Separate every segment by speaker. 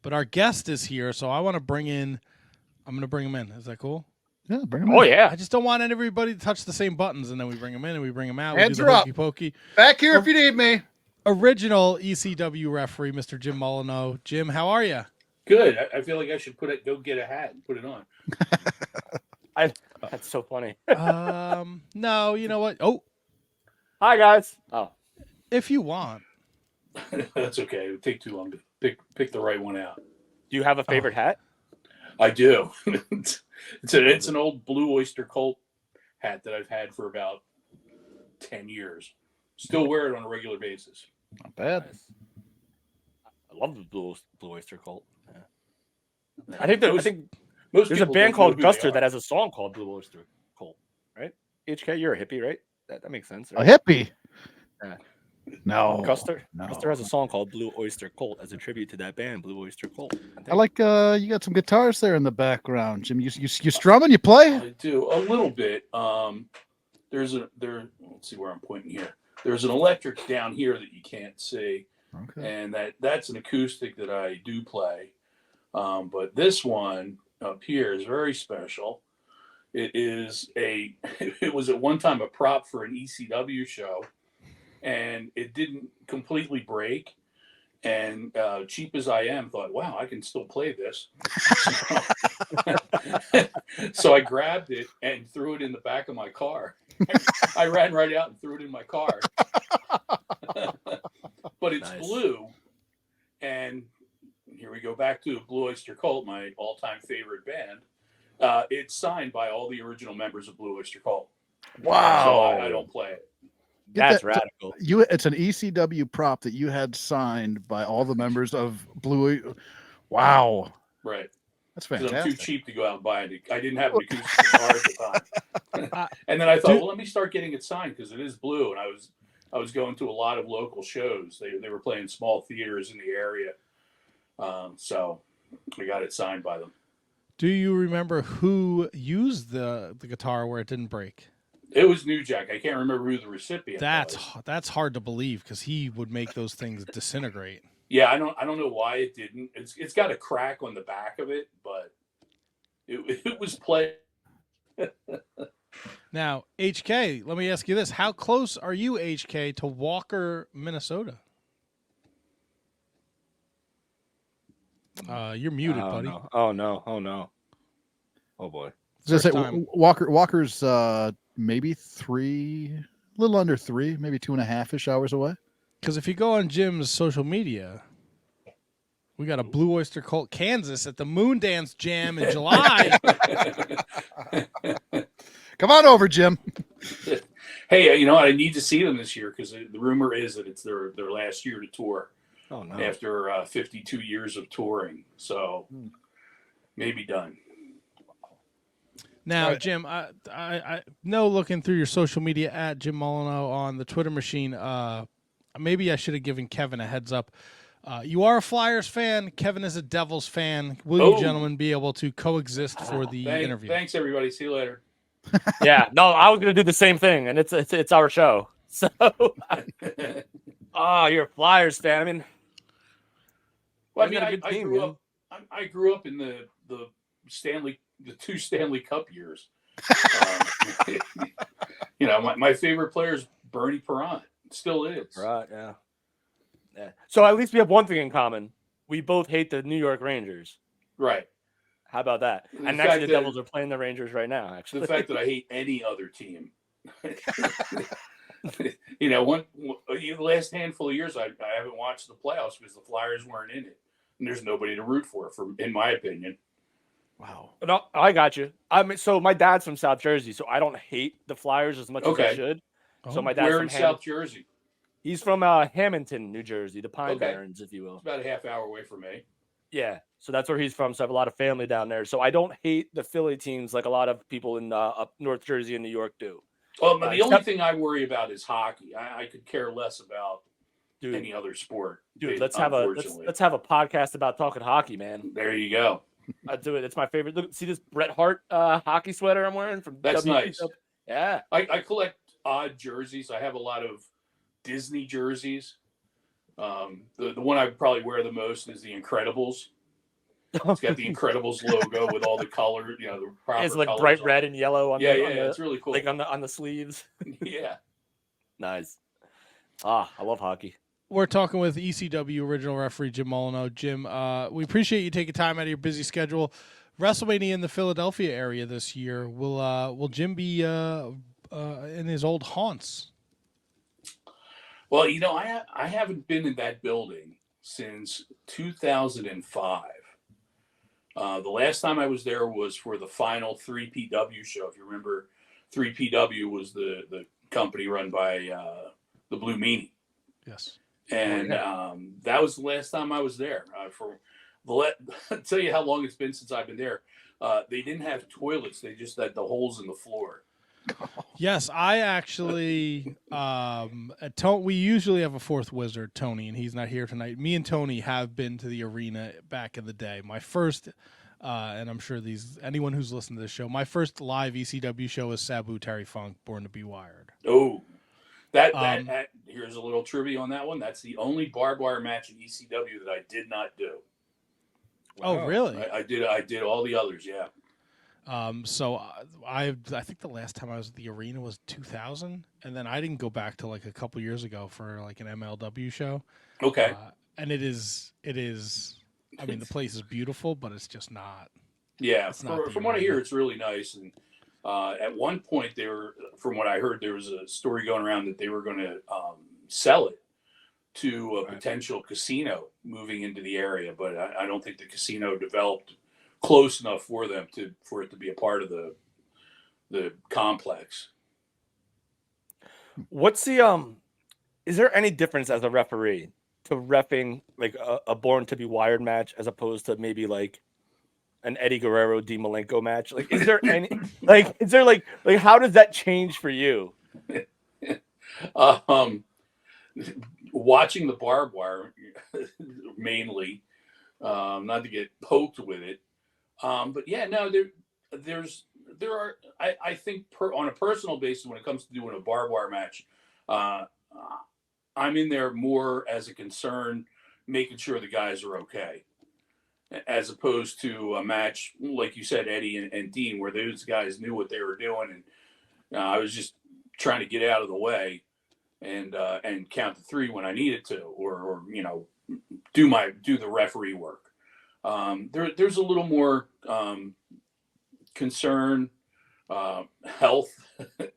Speaker 1: but our guest is here, so I want to bring in. I'm going to bring him in. Is that cool?
Speaker 2: Yeah, bring him in.
Speaker 3: Oh yeah.
Speaker 1: I just don't want everybody to touch the same buttons, and then we bring him in and we bring him out.
Speaker 2: Hands
Speaker 1: we do
Speaker 2: are
Speaker 1: the
Speaker 2: up.
Speaker 1: hokey pokey.
Speaker 2: Back here if you need me.
Speaker 1: Original ECW referee, Mr. Jim Molineaux. Jim, how are you?
Speaker 4: Good. I feel like I should go get a hat and put it on.
Speaker 3: That's so funny.
Speaker 1: No, you know what? Oh,
Speaker 3: Hi guys. Oh,
Speaker 1: if you want.
Speaker 4: That's okay. It would take too long to pick the right one out.
Speaker 3: do you have a favorite hat?
Speaker 4: I do. It's an old Blue Oyster Cult hat that I've had for about 10 years. Still wear it on a regular basis.
Speaker 2: Not bad.
Speaker 3: Nice. I love the Blue Oyster Cult. Yeah. I think there's a
Speaker 4: people
Speaker 3: band
Speaker 4: don't
Speaker 3: called
Speaker 4: know who they
Speaker 3: Guster
Speaker 4: are.
Speaker 3: that has a song called Blue Oyster Cult, right? HK, you're a hippie, right? That makes sense.
Speaker 2: A
Speaker 3: Right?
Speaker 2: hippie?
Speaker 3: Yeah.
Speaker 2: No.
Speaker 3: Guster
Speaker 2: No.
Speaker 3: Guster has a song called Blue Oyster Cult as a tribute to that band, Blue Oyster Cult.
Speaker 2: I like you got some guitars there in the background, Jim. You strumming? You play?
Speaker 4: I do a little bit. Let's see where I'm pointing here. There's an electric down here that you can't see,
Speaker 2: Okay.
Speaker 4: and that's an acoustic that I do play. But this one up here is very special. It was at one time a prop for an ECW show, and it didn't completely break. And cheap as I am, thought, wow, I can still play this. So I grabbed it and threw it in the back of my car. I ran right out and threw it in my car. But it's
Speaker 3: Nice.
Speaker 4: blue. And here we go back to Blue Oyster Cult, my all-time favorite band. It's signed by all the original members of Blue Oyster Cult.
Speaker 2: Wow.
Speaker 4: So I don't play it.
Speaker 3: That's
Speaker 2: Get that-
Speaker 3: radical.
Speaker 2: It's an ECW prop that you had signed by all the members of Blue. Wow.
Speaker 4: Right.
Speaker 2: That's
Speaker 4: Because I'm too
Speaker 2: fantastic.
Speaker 4: cheap to go out and buy it. I didn't have an acoustic guitar at the time. And then I thought, well, let me start getting it signed because it is blue. And I was going to a lot of local shows. They were playing small theaters in the area. So I got it signed by them.
Speaker 1: Do you remember who used the guitar where it didn't break?
Speaker 4: It was New Jack. I can't remember who the recipient was.
Speaker 1: That's hard to believe because he would make those things disintegrate.
Speaker 4: Yeah, I don't know why it didn't. It's got a crack on the back of it, but it was played.
Speaker 1: Now, HK, let me ask you this. How close are you, HK, to Walker, Minnesota? You're muted, buddy.
Speaker 3: No. Oh no. Oh boy.
Speaker 2: Just say,
Speaker 1: First time.
Speaker 2: Walker's maybe a little under 3, maybe 2.5-ish hours away.
Speaker 1: Because if you go on Jim's social media, we got a Blue Oyster Cult Kansas at the Moon Dance Jam in July.
Speaker 2: Come on over, Jim.
Speaker 4: Hey, I need to see them this year because the rumor is that it's their last year to tour
Speaker 3: Oh no.
Speaker 4: after 52 years of touring. So maybe done.
Speaker 1: Now,
Speaker 2: Right.
Speaker 1: Jim, I know looking through your social media at Jim Molineaux on the Twitter machine, maybe I should have given Kevin a heads up. You are a Flyers fan. Kevin is a Devils fan. Will you gentlemen be able to coexist for the interview?
Speaker 4: Thanks, everybody. See you later.
Speaker 3: Yeah. No, I was gonna do the same thing, and it's our show. So you're a Flyers fan. I mean,
Speaker 4: Well,
Speaker 3: you got a good team,
Speaker 4: grew
Speaker 3: man.
Speaker 4: up. I grew up in the two Stanley Cup years. My favorite player is Bernie Perrant. Still is.
Speaker 3: Right, yeah. So at least we have one thing in common. We both hate the New York Rangers.
Speaker 4: Right.
Speaker 3: How about that?
Speaker 4: The
Speaker 3: And
Speaker 4: fact
Speaker 3: actually, the
Speaker 4: that-
Speaker 3: Devils are playing the Rangers right now. Actually,
Speaker 4: The fact that I hate any other team. The last handful of years, I haven't watched the playoffs because the Flyers weren't in it, and there's nobody to root for, in my opinion.
Speaker 2: Wow.
Speaker 3: No, I got you. So my dad's from South Jersey, so I don't hate the Flyers as much as I
Speaker 4: Okay.
Speaker 3: should.
Speaker 1: Oh.
Speaker 3: So my dad's
Speaker 4: Where
Speaker 3: from
Speaker 4: in South Jersey?
Speaker 3: He's from Hamilton, New Jersey, the Pine
Speaker 4: Okay.
Speaker 3: Barrens, if you will.
Speaker 4: It's about a half hour away from me.
Speaker 3: Yeah, so that's where he's from. So I have a lot of family down there. So I don't hate the Philly teams like a lot of people in up North Jersey and New York do.
Speaker 4: Well, the only
Speaker 3: except-
Speaker 4: thing I worry about is hockey. I could care less about
Speaker 3: Dude,
Speaker 4: any other sport.
Speaker 3: let's have a podcast about talking hockey, man.
Speaker 4: There you go.
Speaker 3: I do it. It's my favorite. Look, see this Bret Hart hockey sweater I'm wearing from
Speaker 4: That's nice.
Speaker 3: Yeah.
Speaker 4: I collect odd jerseys. I have a lot of Disney jerseys. The one I probably wear the most is the Incredibles. It's got the Incredibles logo with all the color, the proper
Speaker 3: It's like
Speaker 4: colors
Speaker 3: bright
Speaker 4: on
Speaker 3: red
Speaker 4: it.
Speaker 3: and yellow on
Speaker 4: Yeah,
Speaker 3: the,
Speaker 4: yeah,
Speaker 3: on the
Speaker 4: it's really cool.
Speaker 3: like on the sleeves.
Speaker 4: Yeah.
Speaker 3: Nice. I love hockey.
Speaker 1: We're talking with ECW original referee Jim Molineaux. Jim, we appreciate you taking time out of your busy schedule. WrestleMania in the Philadelphia area this year. Will Jim be in his old haunts?
Speaker 4: Well, I haven't been in that building since 2005. The last time I was there was for the final 3PW show. If you remember, 3PW was the company run by the Blue Meanie.
Speaker 1: Yes.
Speaker 4: And that was the last time I was there. I'll tell you how long it's been since I've been there. They didn't have toilets; they just had the holes in the floor.
Speaker 1: Yes, I actually. We usually have a fourth wizard, Tony, and he's not here tonight. Me and Tony have been to the arena back in the day. My first, and I'm sure anyone who's listened to this show, my first live ECW show was Sabu Terry Funk, Born to Be Wired.
Speaker 4: Oh, that here's a little trivia on that one. That's the only barbed wire match in ECW that I did not do.
Speaker 1: Wow. Oh, really?
Speaker 4: I did all the others. Yeah.
Speaker 1: So I think the last time I was at the arena was 2000, and then I didn't go back to like a couple years ago for like an MLW show.
Speaker 4: Okay.
Speaker 1: And it is. I mean, the place is beautiful, but it's just not.
Speaker 4: Yeah. From what I hear, it's really nice. And at one point, from what I heard, there was a story going around that they were going to sell it to a potential casino moving into the area, but I don't think the casino developed close enough for them for it to be a part of the complex.
Speaker 3: What's the is there any difference as a referee to reffing like a Born to Be Wired match as opposed to maybe like an Eddie Guerrero Dean Malenko match? Like, is there any like how does that change for you?
Speaker 4: Watching the barbed wire mainly, not to get poked with it. But yeah, no, there are. I think on a personal basis, when it comes to doing a barbed wire match, I'm in there more as a concern, making sure the guys are okay, as opposed to a match like you said, Eddie and Dean, where those guys knew what they were doing, and I was just trying to get out of the way and count to three when I needed to, or do the referee work. There's a little more concern, health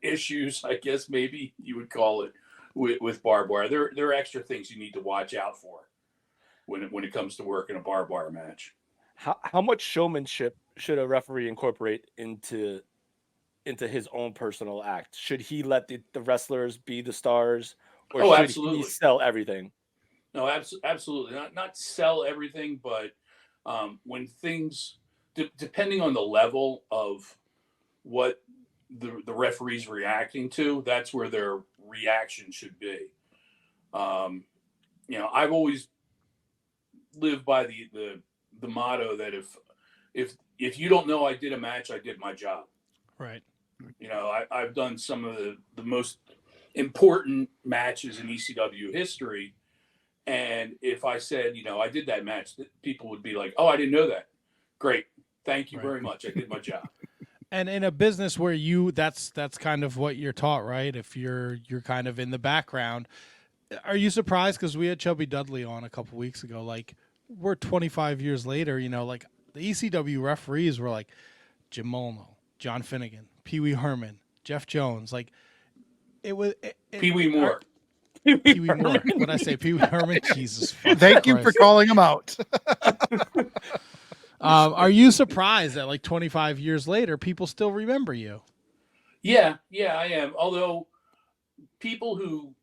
Speaker 4: issues, I guess maybe you would call it, with barbed wire. There are extra things you need to watch out for when it comes to working a barbed wire match.
Speaker 3: How much showmanship should a referee incorporate into his own personal act? Should he let the wrestlers be the stars, or should
Speaker 4: absolutely.
Speaker 3: he sell everything?
Speaker 4: No, absolutely not sell everything, but when things, depending on the level of what the referee's reacting to, that's where their reaction should be. I've always lived by the motto that if you don't know I did a match, I did my job.
Speaker 1: Right.
Speaker 4: I've done some of the most important matches in ECW history. And if I said, I did that match, people would be like, oh, I didn't know that. Great. Thank you very much. I did my job.
Speaker 1: And in a business where that's kind of what you're taught, right? If you're kind of in the background, are you surprised? Because we had Chubby Dudley on a couple weeks ago. Like, we're 25 years later, like the ECW referees were like Jim Molineaux, John Finnegan, Pee Wee Herman, Jeff Jones. Like, it was
Speaker 4: Pee Wee Moore.
Speaker 1: Pee Wee Moore. When I say Pee Wee Herman, Jesus.
Speaker 2: Thank you for calling him out.
Speaker 1: Are you surprised that like 25 years later, people still remember you?
Speaker 4: Yeah, I am. Although people who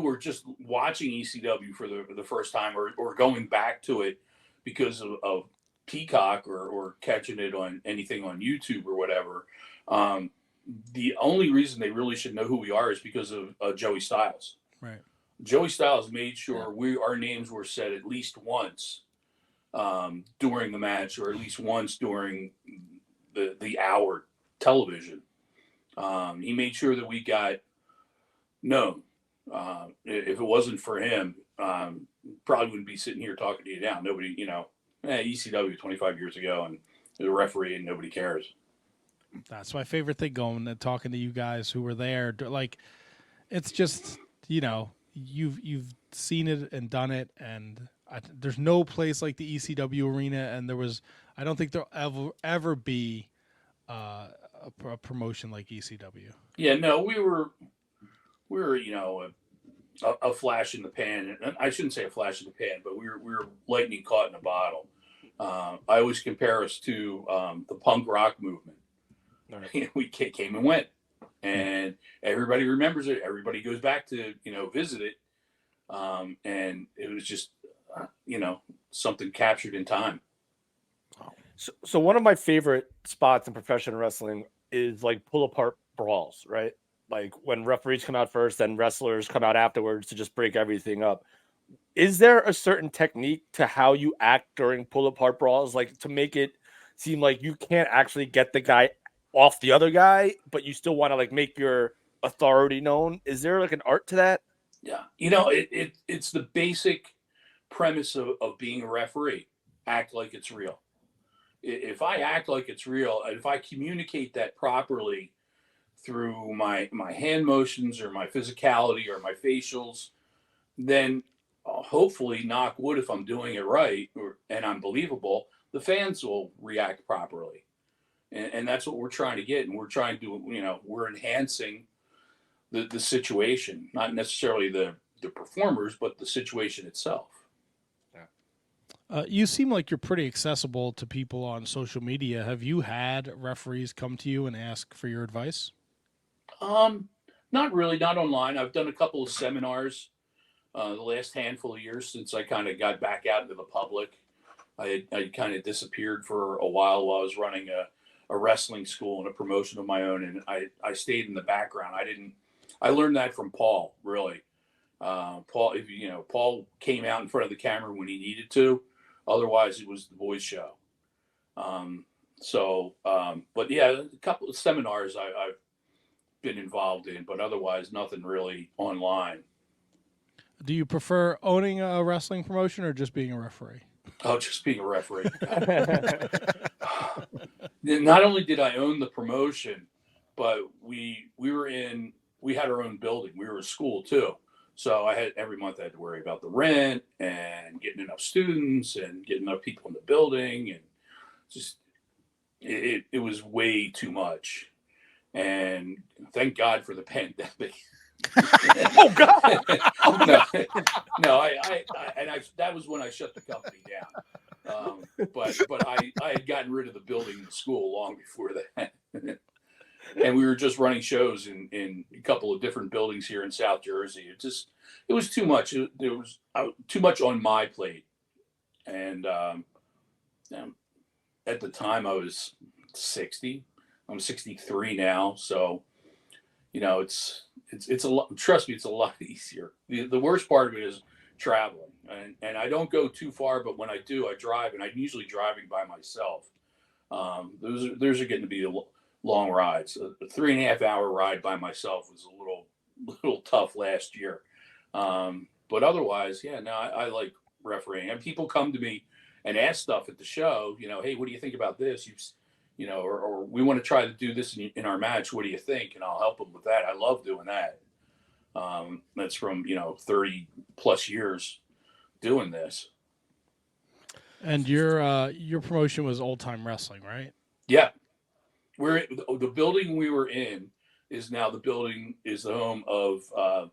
Speaker 4: are just watching ECW for the first time or going back to it because of Peacock or catching it on anything on YouTube or whatever, the only reason they really should know who we are is because of Joey Styles.
Speaker 1: Right.
Speaker 4: Joey Styles made sure our names were said at least once during the match, or at least once during the hour television. He made sure that we got known. If it wasn't for him, probably wouldn't be sitting here talking to you now. Nobody, ECW 25 years ago, and the referee, and nobody cares.
Speaker 1: That's my favorite thing going and talking to you guys who were there. Like, it's just, you've seen it and done it, and there's no place like the ECW arena, and I don't think there'll ever be a promotion like ECW.
Speaker 4: Yeah, no, we were a flash in the pan, and I shouldn't say a flash in the pan, but we were lightning caught in a bottle. I always compare us to the punk rock movement.
Speaker 3: Right.
Speaker 4: We came and went, and everybody remembers it. Everybody goes back to visit it, and it was just something captured in time.
Speaker 3: So one of my favorite spots in professional wrestling is like pull apart brawls, right? Like when referees come out first, then wrestlers come out afterwards to just break everything up. Is there a certain technique to how you act during pull apart brawls, like to make it seem like you can't actually get the guy off the other guy, but you still want to like make your authority known? Is there like an art to that?
Speaker 4: Yeah, it's the basic premise of being a referee. Act like it's real. If I act like it's real, if I communicate that properly through my hand motions or my physicality or my facials, then hopefully, knock wood, if I'm doing it right and I'm believable, the fans will react properly. And that's what we're trying to get. And we're trying to, we're enhancing the situation, not necessarily the performers, but the situation itself.
Speaker 1: You seem like you're pretty accessible to people on social media. Have you had referees come to you and ask for your advice?
Speaker 4: Not really, not online. I've done a couple of seminars the last handful of years since I kind of got back out into the public. I kind of disappeared for a while I was running a wrestling school and a promotion of my own, and I stayed in the background. I learned that from Paul, really. Paul came out in front of the camera when he needed to. Otherwise, it was the boys' show. But yeah, a couple of seminars I've been involved in, but otherwise nothing really online.
Speaker 1: Do you prefer owning a wrestling promotion or just being a referee?
Speaker 4: Oh, just being a referee. Not only did I own the promotion, but we had our own building. We were a school too. So every month I had to worry about the rent and getting enough students and getting enough people in the building, and just it was way too much. And thank God for the pandemic.
Speaker 3: Oh God!
Speaker 4: That was when I shut the company down. But I had gotten rid of the building in the school long before that. And we were just running shows in a couple of different buildings here in South Jersey. It was too much. There was too much on my plate. And at the time I was 60. I'm 63 now. So, it's a lot. Trust me, it's a lot easier. The worst part of it is traveling. And I don't go too far, but when I do, I drive, and I'm usually driving by myself. Those are getting to be long rides. A 3.5 hour ride by myself was a little tough last year. But otherwise, yeah, no, I like refereeing. And people come to me and ask stuff at the show, hey, what do you think about this? Or we want to try to do this in our match. What do you think? And I'll help them with that. I love doing that. That's from, 30 plus years doing this.
Speaker 1: And your promotion was Old Time Wrestling, right?
Speaker 4: Yeah. The building we were in is now the home of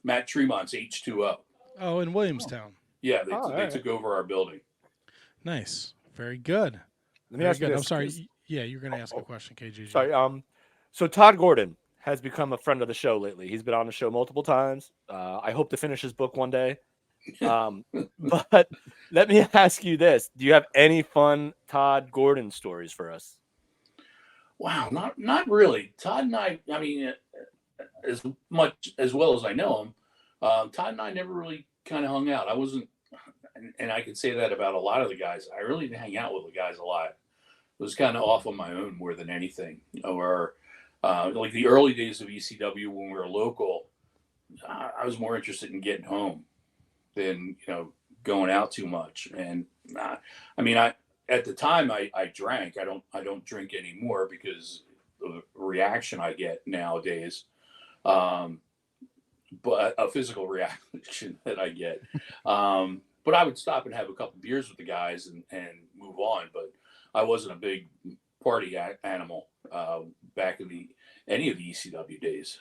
Speaker 4: Matt Tremont's H2O.
Speaker 1: Oh, in Williamstown.
Speaker 4: Yeah, they took over our building.
Speaker 1: Nice. Very good.
Speaker 3: Let me ask you this.
Speaker 1: I'm sorry. Yeah, you're going to ask a question, KG.
Speaker 3: Sorry. So Todd Gordon has become a friend of the show lately. He's been on the show multiple times. I hope to finish his book one day. But let me ask you this: do you have any fun Todd Gordon stories for us?
Speaker 4: Wow, not really. Todd and I mean, as well as I know him, Todd and I never really kind of hung out. I wasn't, and I could say that about a lot of the guys. I really didn't hang out with the guys a lot. It was kind of off on my own more than anything. Or like the early days of ECW when we were local, I was more interested in getting home than going out too much. And Nah. I mean, at the time I drank. I don't drink anymore because the reaction I get nowadays. But a physical reaction that I get. But I would stop and have a couple beers with the guys and move on. But I wasn't a big party animal back in any of the ECW days.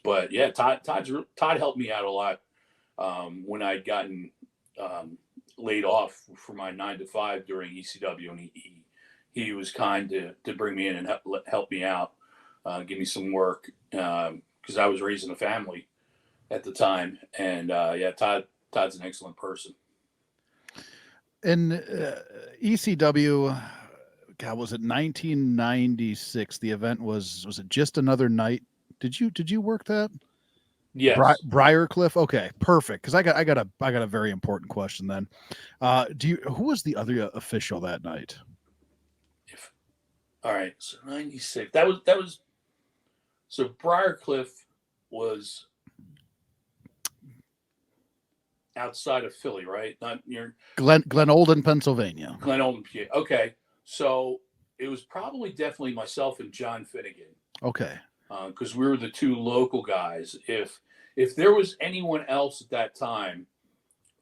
Speaker 4: But yeah, Todd helped me out a lot when I'd gotten laid off for my 9 to 5 during ECW, and he was kind to bring me in and help me out, give me some work because I was raising a family at the time. And yeah, Todd's an excellent person.
Speaker 2: In ECW, God, was it 1996? The event was it Just Another Night? Did you work that?
Speaker 4: Yes.
Speaker 2: Briarcliff. Okay, perfect. Because I got a very important question then. Who was the other official that night?
Speaker 4: All right, so 96. That was so Briarcliff was outside of Philly, right? Not near
Speaker 2: Glen Olden, Pennsylvania.
Speaker 4: Glen Olden, PA. Okay, so it was probably definitely myself and John Finnegan.
Speaker 2: Okay.
Speaker 4: Because we were the two local guys. If there was anyone else at that time,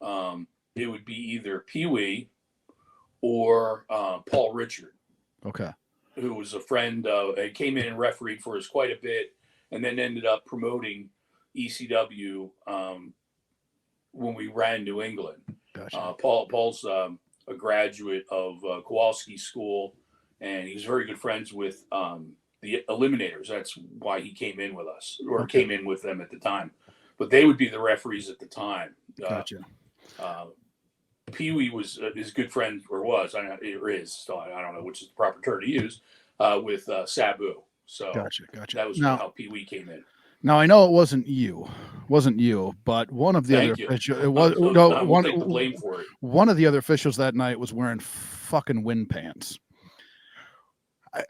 Speaker 4: it would be either Pee Wee or Paul Richard.
Speaker 2: Okay.
Speaker 4: Who was a friend, came in and refereed for us quite a bit, and then ended up promoting ECW when we ran New England.
Speaker 2: Gotcha.
Speaker 4: Paul's a graduate of Kowalski School, and he was very good friends with the Eliminators. That's why he came in with us, or came in with them at the time. But they would be the referees at the time.
Speaker 2: Gotcha.
Speaker 4: Pee Wee was his good friend, or was, or is still, I don't know which is the proper term to use, with Sabu. So
Speaker 2: Gotcha.
Speaker 4: that was
Speaker 2: now,
Speaker 4: how Pee Wee came in.
Speaker 2: Now I know it wasn't you, but one of the other officials. It was
Speaker 4: one. Take the blame for it.
Speaker 2: One of the other officials that night was wearing fucking wind pants.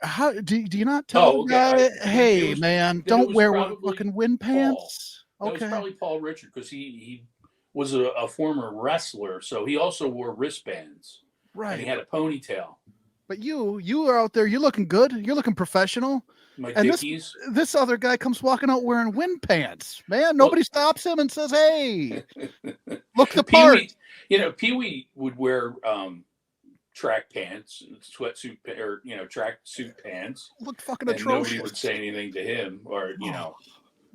Speaker 2: How do you not tell the guy, hey man, don't wear fucking wind pants?
Speaker 4: That was probably Paul Richard, because he was a former wrestler, so he also wore wristbands.
Speaker 2: Right.
Speaker 4: And he had a ponytail.
Speaker 2: But you are out there, you're looking good, you're looking professional.
Speaker 4: My
Speaker 2: and
Speaker 4: Dickies.
Speaker 2: This other guy comes walking out wearing wind pants. Man, nobody stops him and says, hey, look the part.
Speaker 4: Pee Wee would wear track pants, sweatsuit, or track suit pants.
Speaker 2: Look fucking atrocious.
Speaker 4: Nobody would say anything to him, or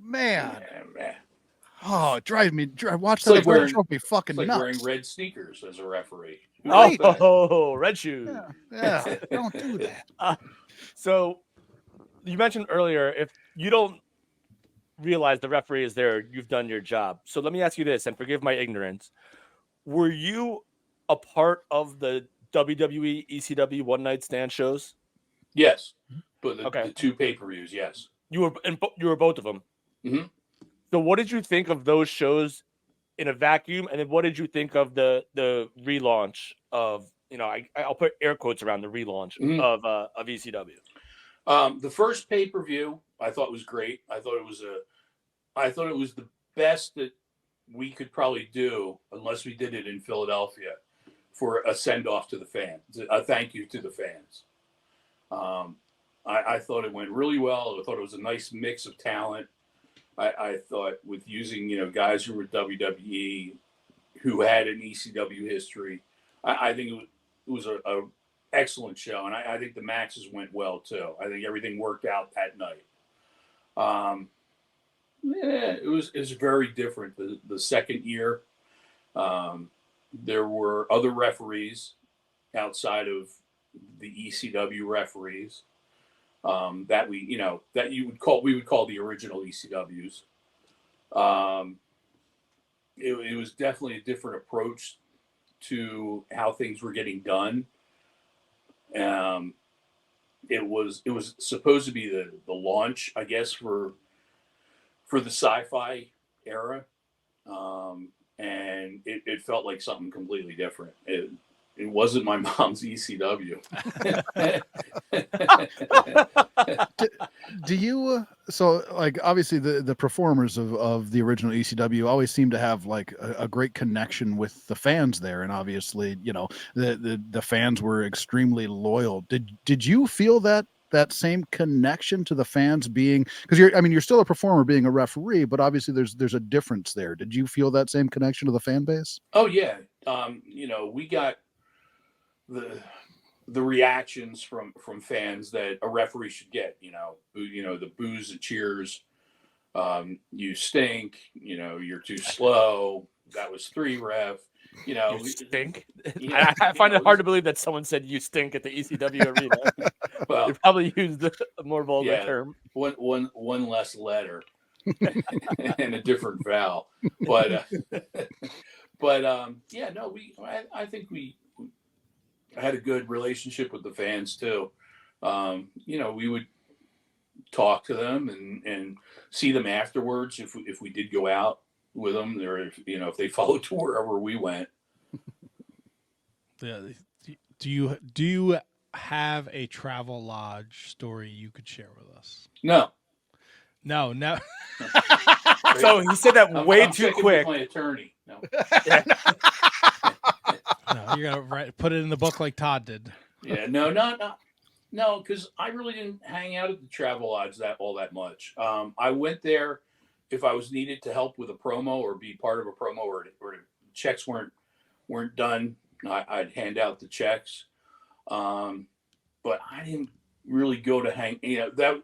Speaker 2: man.
Speaker 4: Man.
Speaker 2: Oh, it drives me. Watch that trophy fucking
Speaker 4: like
Speaker 2: nuts.
Speaker 4: Wearing red sneakers as a referee.
Speaker 3: Oh, red shoes.
Speaker 2: Yeah. Don't do that.
Speaker 3: So you mentioned earlier, if you don't realize the referee is there, you've done your job. So let me ask you this, and forgive my ignorance. Were you a part of the WWE ECW one night stand shows?
Speaker 4: Yes, but the two pay-per-views, yes.
Speaker 3: You were both of them.
Speaker 4: Mm-hmm.
Speaker 3: So what did you think of those shows in a vacuum, and then what did you think of the relaunch of, I'll put air quotes around the relaunch of ECW?
Speaker 4: The first pay-per-view I thought was great. I thought it was the best that we could probably do, unless we did it in Philadelphia, for a send-off to the fans, a thank you to the fans. I thought it went really well. I thought it was a nice mix of talent. I thought with using, guys who were WWE, who had an ECW history, I think it was a excellent show. And I think the matches went well too. I think everything worked out that night. It was very different. The second year, there were other referees outside of the ECW referees. That we would call the original ECWs. It was definitely a different approach to how things were getting done. It was supposed to be the launch, I guess, for the sci-fi era, and it felt like something completely different. It wasn't my mom's ECW.
Speaker 2: Do you So like obviously the performers of the original ECW always seem to have like a great connection with the fans there, and obviously the fans were extremely loyal. Did you feel that same connection to the fans, being, because you're still a performer being a referee, but obviously there's a difference there. Did you feel that same connection to the fan base?
Speaker 4: Oh yeah, we got the reactions from fans that a referee should get. The boos and cheers. You stink. You're too slow. That was 3 ref.
Speaker 3: You stink. I find it hard to believe that someone said you stink at the ECW arena.
Speaker 4: Well,
Speaker 3: they probably used a more vulgar term.
Speaker 4: One less letter and a different vowel. But I think we had a good relationship with the fans too. We would talk to them and see them afterwards if we did go out with them, or if they followed to wherever we went.
Speaker 1: Yeah. Do you have a travel lodge story you could share with us?
Speaker 4: No.
Speaker 3: So he said that way too quick.
Speaker 4: My attorney. No.
Speaker 1: No, you're gonna put it in the book like Todd did.
Speaker 4: Yeah, no, because I really didn't hang out at the travel lodge all that much. I went there if I was needed to help with a promo or be part of a promo, or checks weren't done. I'd hand out the checks, but I didn't really go to hang. That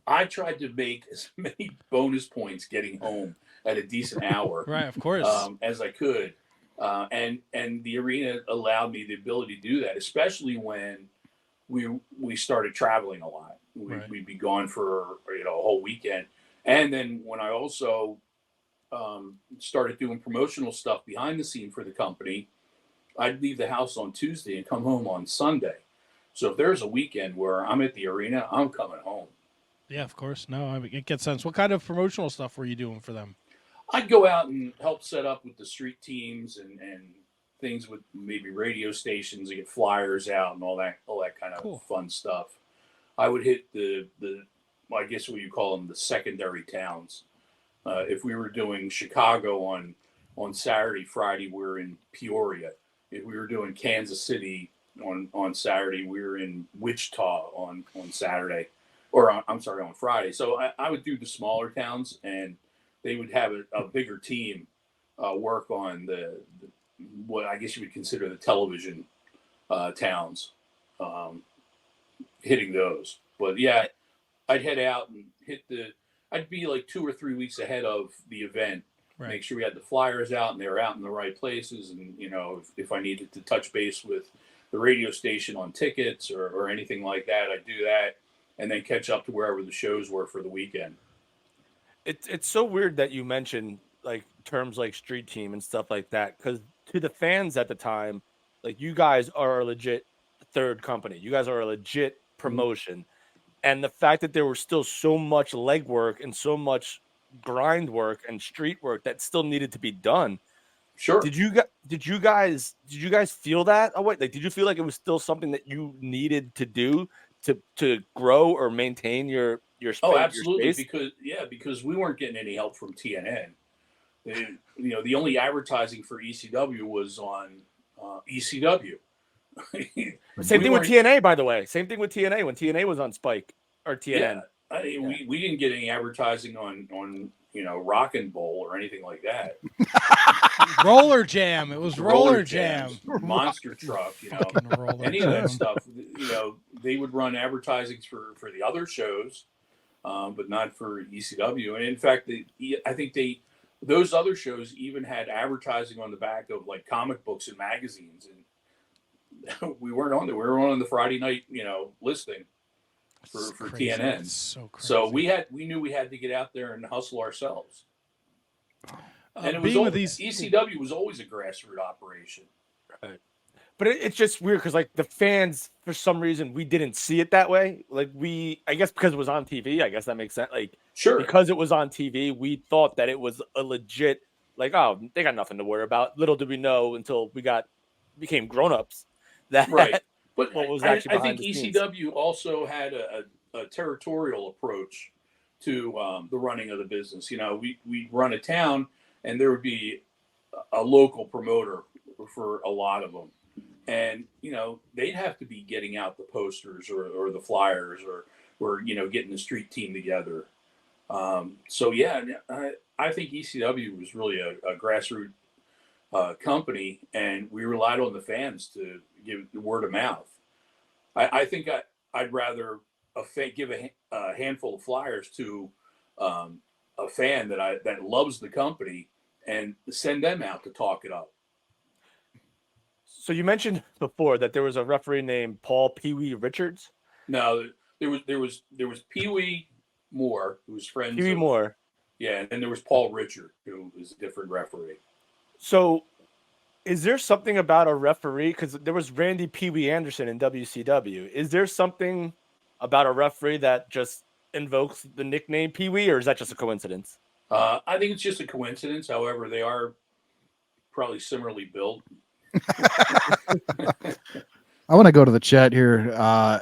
Speaker 4: I tried to make as many bonus points getting home at a decent hour,
Speaker 1: right? Of course,
Speaker 4: as I could. And the arena allowed me the ability to do that, especially when we started traveling a lot. We'd be gone for a whole weekend, and then when I also started doing promotional stuff behind the scene for the company, I'd leave the house on Tuesday and come home on Sunday. So if there's a weekend where I'm at the arena, I'm coming home.
Speaker 1: Yeah, of course. No, it gets sense. What kind of promotional stuff were you doing for them?
Speaker 4: I'd go out and help set up with the street teams and things with maybe radio stations and get flyers out and all that kind of fun stuff. I would hit I guess what you call them, the secondary towns. If we were doing Chicago on Saturday, Friday, we're in Peoria. If we were doing Kansas City on Saturday, we were in Wichita on Saturday, or on Friday. So I would do the smaller towns, and they would have a bigger team work on what I guess you would consider the television towns, hitting those. But yeah, I'd head out and I'd be like 2 or 3 weeks ahead of the event, right. Make sure we had the flyers out and they were out in the right places. And, if I needed to touch base with the radio station on tickets or anything like that, I'd do that and then catch up to wherever the shows were for the weekend.
Speaker 3: It's so weird that you mentioned like terms like street team and stuff like that, because to the fans at the time, like, you guys are a legit third company. You guys are a legit promotion. Mm-hmm. And the fact that there was still so much legwork and so much grind work and street work that still needed to be done.
Speaker 4: Sure.
Speaker 3: Did you guys feel that? Oh wait, like, did you feel like it was still something that you needed to do to grow or maintain your space?
Speaker 4: Oh, absolutely. Because we weren't getting any help from TNN. The only advertising for ECW was on ECW.
Speaker 3: Same thing with TNA, by the way. Same thing with TNA when TNA was on Spike or TNN.
Speaker 4: Yeah, we didn't get any advertising on Rock and Bowl or anything like that.
Speaker 1: Roller Jam. It was Roller Jam.
Speaker 4: Monster Truck. Any of that stuff. They would run advertisings for the other shows, but not for ECW. And in fact, I think those other shows even had advertising on the back of like comic books and magazines, and we weren't on there. We were on the Friday night, listing for TNN.
Speaker 1: So crazy.
Speaker 4: So we knew we had to get out there and hustle ourselves. And it was ECW was always a grassroots operation.
Speaker 3: Right. But it's just weird because, like, the fans, for some reason, we didn't see it that way. Like, I guess because it was on TV, I guess that makes sense. Like,
Speaker 4: sure, because
Speaker 3: it was on TV, we thought that it was a legit, like, oh, they got nothing to worry about. Little did we know until we became grown-ups that
Speaker 4: right. But
Speaker 3: what was actually
Speaker 4: I think ECW also had a territorial approach to the running of the business. We run a town, and there would be a local promoter for a lot of them, and they'd have to be getting out the posters or the flyers or getting the street team together. So yeah, I think ECW was really a grassroots company, and we relied on the fans to give the word of mouth. I think I'd rather give a handful of flyers to a fan that loves the company and send them out to talk it up.
Speaker 3: So you mentioned before that there was a referee named Paul Pee Wee Richards.
Speaker 4: No, there was Pee Wee Moore, who was friends.
Speaker 3: Pee Wee Moore.
Speaker 4: Yeah, and then there was Paul Richard, who was a different referee.
Speaker 3: So, is there something about a referee? Because there was Randy Pee Wee Anderson in WCW. Is there something about a referee that just invokes the nickname Pee Wee, or is that just a coincidence?
Speaker 4: I think it's just a coincidence. However, they are probably similarly built.
Speaker 2: I want to go to the chat here.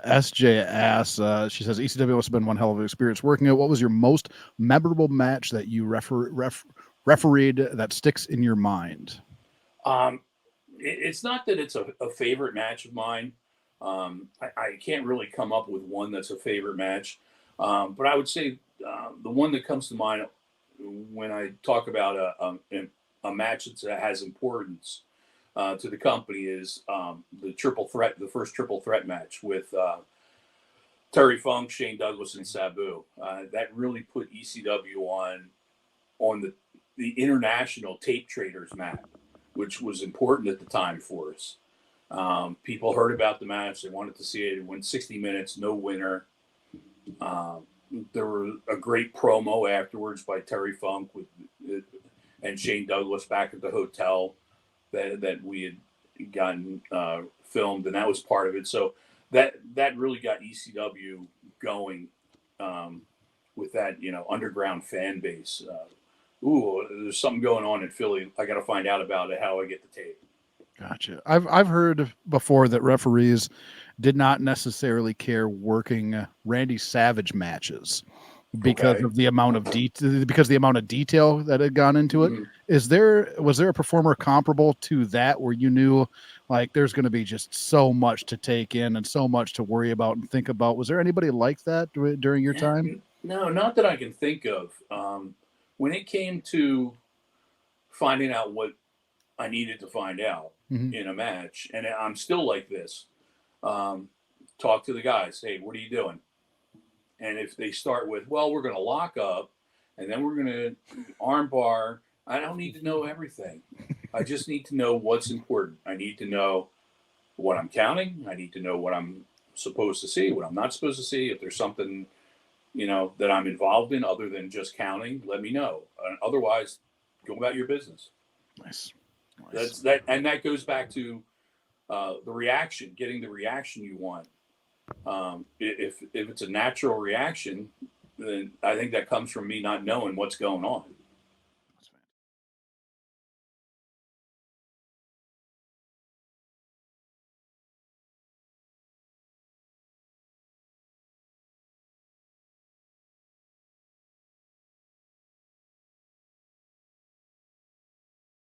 Speaker 2: SJ asks, she says, ECW must have been one hell of an experience working it. What was your most memorable match that you refereed that sticks in your mind?
Speaker 4: It's not that it's a favorite match of mine. I can't really come up with one that's a favorite match. But I would say the one that comes to mind when I talk about a match that has importance to the company is the first triple threat match with Terry Funk, Shane Douglas, and Sabu. That really put ECW on the international tape traders map, which was important at the time for us. People heard about the match. They wanted to see it. It went 60 minutes, no winner. There was a great promo afterwards by Terry Funk and Shane Douglas back at the hotel that we had gotten filmed, and that was part of it. So that really got ECW going with that underground fan base. There's something going on in Philly. I got to find out about it. How I get the tape.
Speaker 2: Gotcha. I've heard before that referees did not necessarily care working Randy Savage matches because of the amount of detail that had gone into it.
Speaker 4: Mm-hmm.
Speaker 2: Was there a performer comparable to that where you knew like there's going to be just so much to take in and so much to worry about and think about? Was there anybody like that during your time?
Speaker 4: No, not that I can think of. When it came to finding out what I needed to find out in a match, and I'm still like this, talk to the guys. Hey, what are you doing? And if they start with, well, we're going to lock up and then we're going to arm bar, I don't need to know everything. I just need to know what's important. I need to know what I'm counting. I need to know what I'm supposed to see, what I'm not supposed to see. If there's something, that I'm involved in other than just counting, let me know. Otherwise, go about your business.
Speaker 2: Nice.
Speaker 4: That goes back to the reaction, getting the reaction you want. If it's a natural reaction, then I think that comes from me not knowing what's going on.